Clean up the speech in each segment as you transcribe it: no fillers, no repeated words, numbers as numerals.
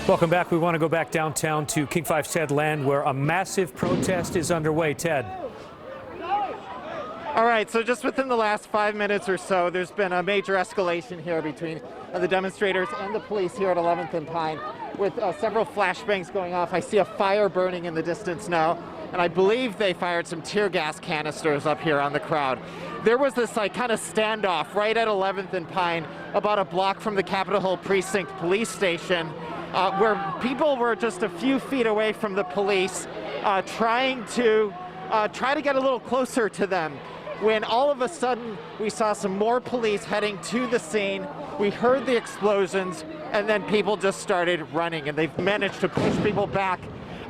Welcome back. We want to go back downtown to King 5's Ted Land, where a massive protest is underway. Ted. All right, so just within the last 5 minutes or so, there's been a major escalation here between the demonstrators and the police here at 11th and Pine, with several flashbangs going off. I see a fire burning in the distance now, and I believe they fired some tear gas canisters up here on the crowd. There was this kind of standoff right at 11th and Pine, about a block from the Capitol Hill Precinct police station, where people were just a few feet away from the police, trying to get a little closer to them. When all of a sudden we saw some more police heading to the scene, we heard the explosions, and then people just started running, and they've managed to push people back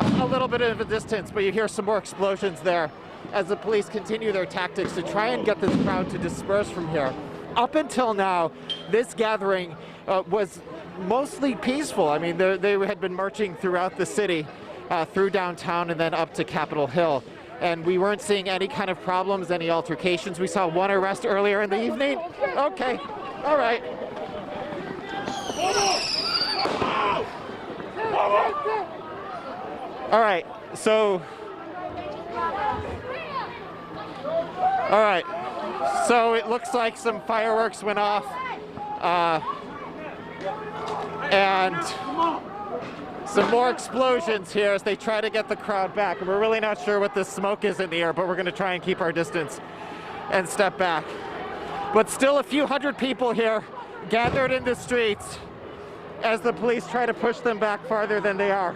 a little bit of a distance, but you hear some more explosions there as the police continue their tactics to try and get this crowd to disperse from here. Up until now, this gathering was mostly peaceful. I mean, they had been marching throughout the city, through downtown and then up to Capitol Hill. And we weren't seeing any kind of problems, any altercations. We saw one arrest earlier in the evening. Okay, all right. All right, so it looks like some fireworks went off, and some more explosions here as they try to get the crowd back. And we're really not sure what this smoke is in the air, but we're going to try and keep our distance and step back. But still a few hundred people here gathered in the streets as the police try to push them back farther than they are.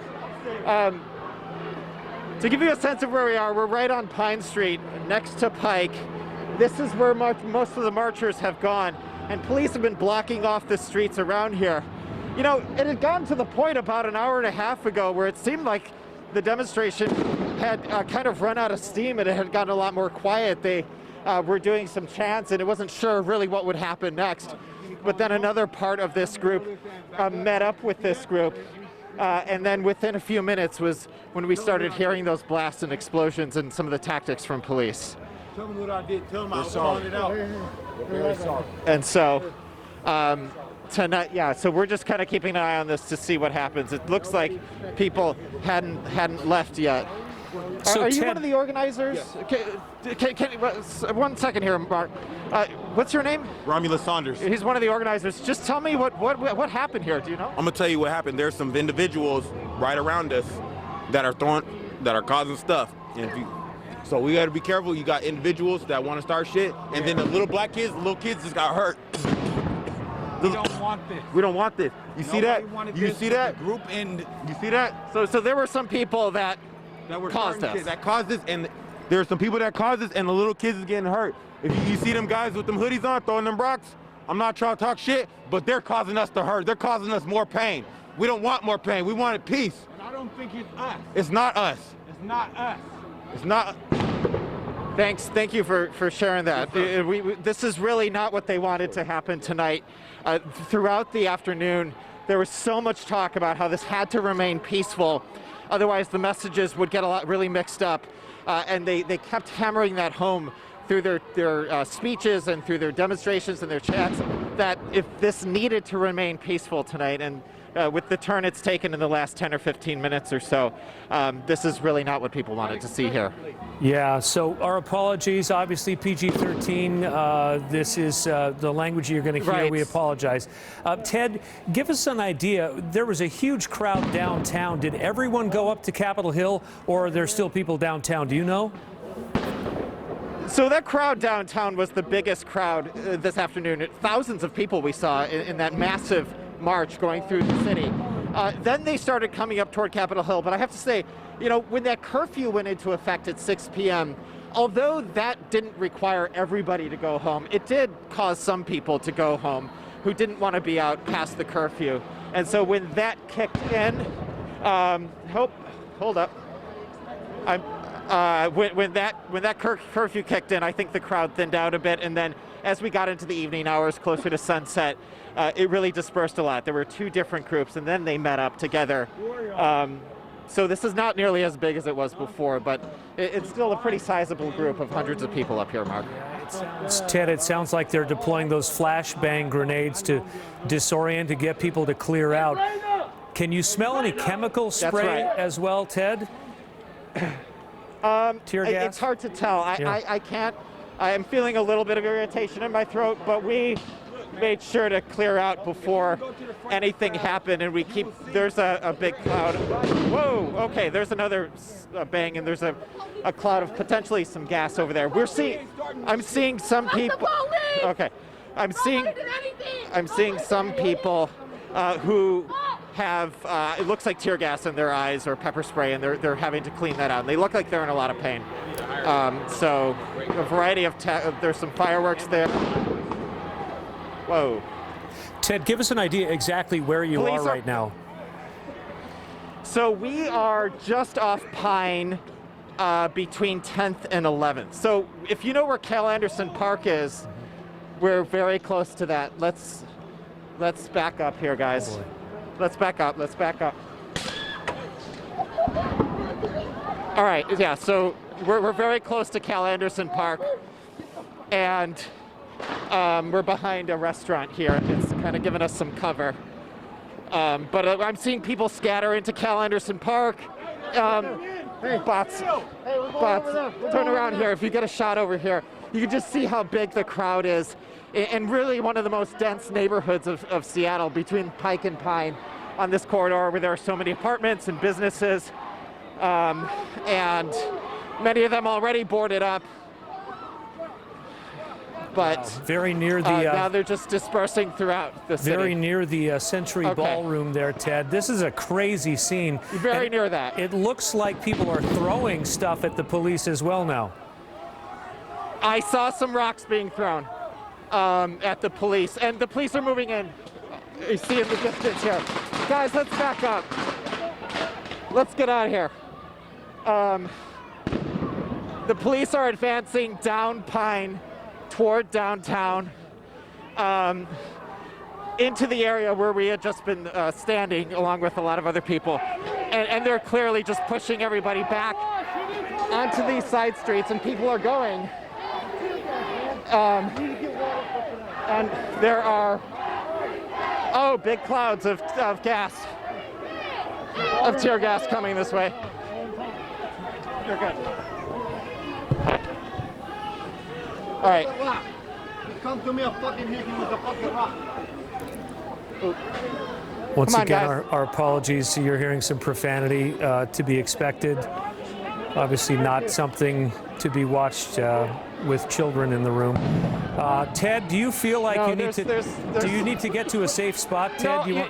To give you a sense of where we are, we're right on Pine Street, next to Pike. This is where most of the marchers have gone, and police have been blocking off the streets around here. You know, it had gotten to the point about an hour and a half ago where it seemed like the demonstration had kind of run out of steam, and it had gotten a lot more quiet. They were doing some chants, and it wasn't sure really what would happen next. But then another part of this group met up with this group, and then within a few minutes was when we started hearing those blasts and explosions and some of the tactics from police. Tell them what I did. Tell them I was calling it out. Very sorry. And so, tonight, yeah, so we're just kind of keeping an eye on this to see what happens. It looks like people hadn't left yet. So are you Ted, one of the organizers? Yes. One second here, Mark. What's your name? Romulus Saunders. He's one of the organizers. Just tell me what happened here. Do you know? I'm gonna tell you what happened. There's some individuals right around us that are causing stuff. And so we gotta be careful. You got individuals that want to start shit, and then the little kids just got hurt. We don't want this. We don't want this. You see that? You see that? Group in. You see that? So there were some people that Were caused starting us. shit, that caused this, and there's some people that caused this, and the little kids is getting hurt. If you see them guys with them hoodies on, throwing them rocks, I'm not trying to talk shit, but they're causing us to hurt. They're causing us more pain. We don't want more pain. We want peace. And I don't think it's us. It's not us. It's not us. It's not. Thank you for sharing that. This is really not what they wanted to happen tonight. Throughout the afternoon, there was so much talk about how this had to remain peaceful. Otherwise, the messages would get really mixed up. And they kept hammering that home through their speeches and through their demonstrations and their chants, that if this needed to remain peaceful tonight, and with the turn it's taken in the last 10 or 15 minutes or so, this is really not what people wanted to see here. Yeah, so our apologies. Obviously, PG-13, this is the language you're going to hear. Right. We apologize. Ted, give us an idea. There was a huge crowd downtown. Did everyone go up to Capitol Hill, or are there still people downtown? Do you know? So that crowd downtown was the biggest crowd this afternoon. Thousands of people we saw in that massive march going through the city. Then they started coming up toward Capitol Hill. But I have to say, you know, when that curfew went into effect at 6 p.m., although that didn't require everybody to go home, it did cause some people to go home who didn't want to be out past the curfew. And so when that kicked in, hold up. When that curfew kicked in, I think the crowd thinned out a bit, and then as we got into the evening hours closer to sunset, it really dispersed a lot. There were two different groups, and then they met up together. So this is not nearly as big as it was before, but it's still a pretty sizable group of hundreds of people up here, Mark. Ted, it sounds like they're deploying those flashbang grenades to disorient, to get people to clear out. Can you smell any chemical spray right. as well, Ted? Tear gas? It's hard to tell. I can't. I am feeling a little bit of irritation in my throat, but we made sure to clear out before anything happened, and we keep. There's a big cloud. Whoa. Okay. There's another bang, and there's a cloud of potentially some gas over there. I'm seeing some people. Okay. I'm seeing some people who have it looks like tear gas in their eyes or pepper spray, and they're having to clean that out. And they look like they're in a lot of pain. So a variety of there's some fireworks there. Whoa. Ted, give us an idea exactly where you are right now. So we are just off Pine between 10th and 11th. So if you know where Cal Anderson Park is, we're very close to that. Let's back up here, guys. Let's back up. All right, yeah, so we're very close to Cal Anderson Park, and we're behind a restaurant here. It's kind of giving us some cover. But I'm seeing people scatter into Cal Anderson Park. Bots, turn around here. If you get a shot over here, you can just see how big the crowd is. And really one of the most dense neighborhoods of Seattle, between Pike and Pine, on this corridor where there are so many apartments and businesses. And many of them already boarded up. But very near the now they're just dispersing throughout the city. Very near the Century Ballroom there, Ted. This is a crazy scene. Very near that. It looks like people are throwing stuff at the police as well now. I saw some rocks being thrown at the police, and the police are moving in. You see in the distance here. Guys, let's back up. Let's get out of here. The police are advancing down Pine toward downtown, into the area where we had just been standing along with a lot of other people. And they're clearly just pushing everybody back onto these side streets, and people are going. And there are, big clouds of gas, of tear gas coming this way. You're good. All right. Come to me, I'll fucking hit you with a fucking rock. Once Come on, again, guys. our apologies. You're hearing some profanity to be expected. Obviously not something to be watched with children in the room. Ted, do you feel like you need to? Do you need to get to a safe spot, Ted? No,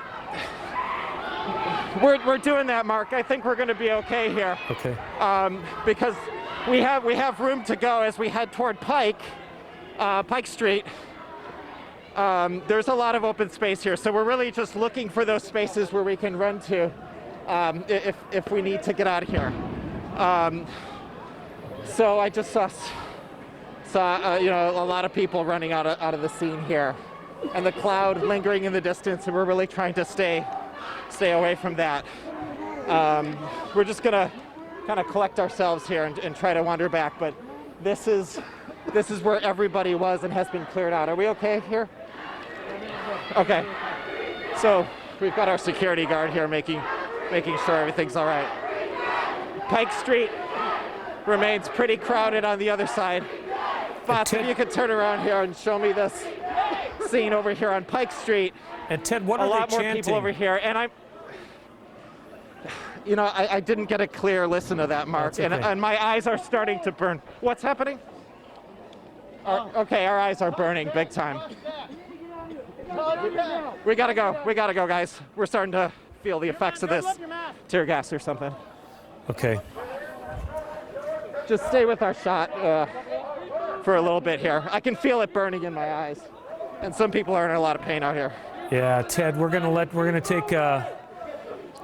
we're doing that, Mark. I think we're going to be okay here. Okay. Because we have room to go as we head toward Pike Street. There's a lot of open space here, so we're really just looking for those spaces where we can run to if we need to get out of here. So I just saw a lot of people running out of the scene here, and the cloud lingering in the distance, and we're really trying to stay away from that. We're just gonna kind of collect ourselves here and try to wander back, but this is where everybody was and has been cleared out. Are we okay here? Okay. So we've got our security guard here making sure everything's all right. Pike Street remains pretty crowded on the other side. Bots, if you could turn around here and show me this scene over here on Pike Street. And Ted, what a are lot they more chanting? people over here, and I didn't get a clear listen to that, Mark, okay. and my eyes are starting to burn. What's happening? Okay, our eyes are burning big time. We gotta go, guys. We're starting to feel the effects of this tear gas or something. Okay. Just stay with our shot for a little bit here. I can feel it burning in my eyes, and some people are in a lot of pain out here. Yeah, Ted, we're gonna take.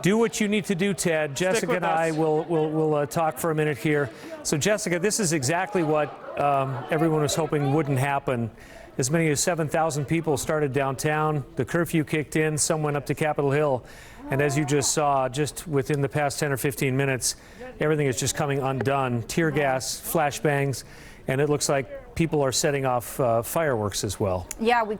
Do what you need to do, Ted. Jessica and I will talk for a minute here. So, Jessica, this is exactly what everyone was hoping wouldn't happen. As many as 7,000 people started downtown. The curfew kicked in. Some went up to Capitol Hill. And as you just saw, just within the past 10 or 15 minutes, everything is just coming undone. Tear gas, flashbangs, and it looks like people are setting off fireworks as well. Yeah, we